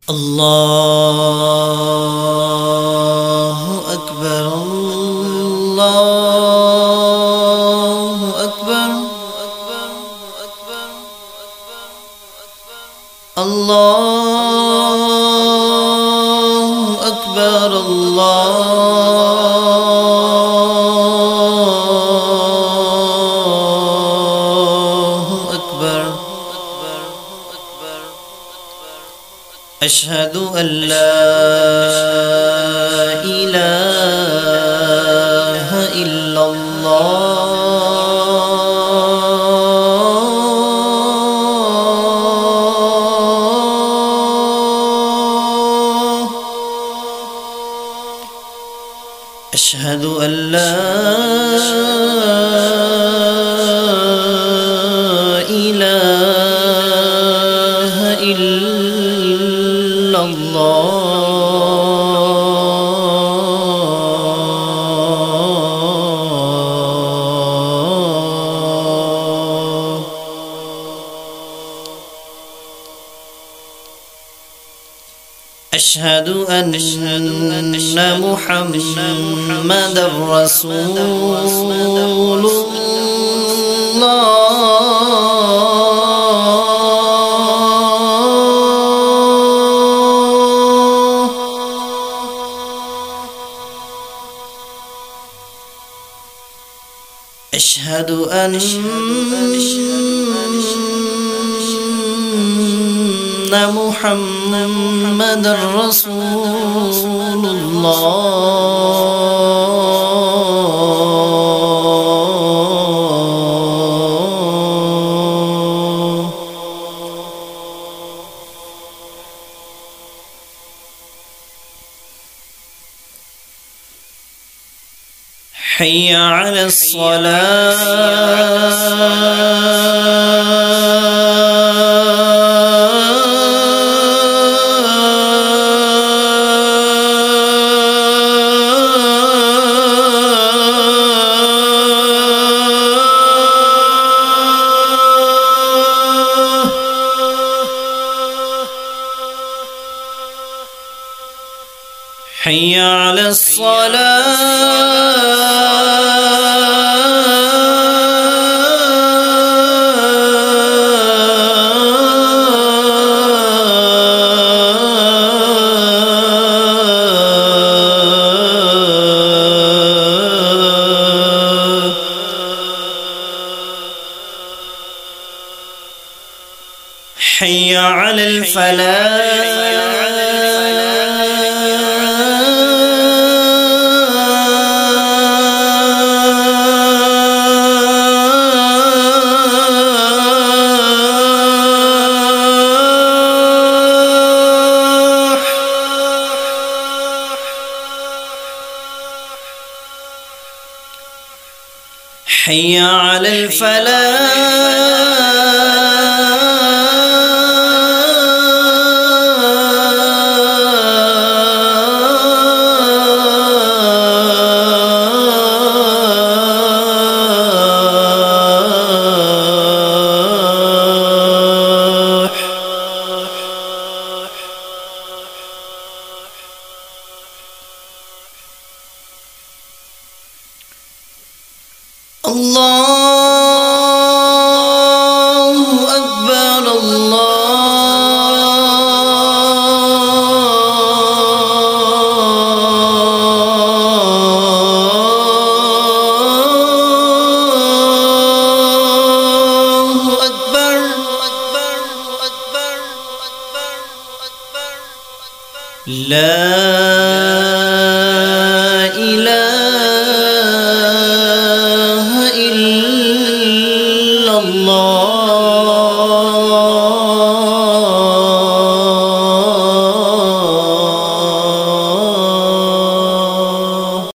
الله أكبر الله أكبر الله أكبر الله أكبر أشهد أن لا إله إلا الله أشهد أن لا إله إلا الله أشهد أن محمدًا رسول الله أشهد أن محمدًا رسول الله حي على حي على حي على الفلاح حي على الله أكبر الله أكبر لا إله إلا الله